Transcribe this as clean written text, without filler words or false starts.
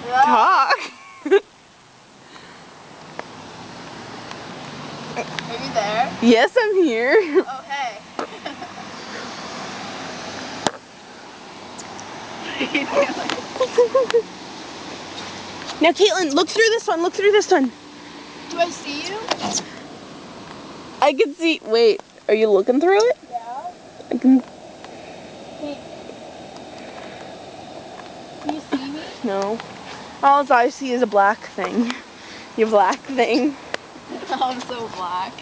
Talk. Are you there? Yes, I'm here. Oh, hey. Now, Caitlin, look through this one. Look through this one. Do I see you? I can see. Wait, are you looking through it? Yeah. I can. Hey. Can you see me? No. All I see is a black thing. Your black thing. I'm so black.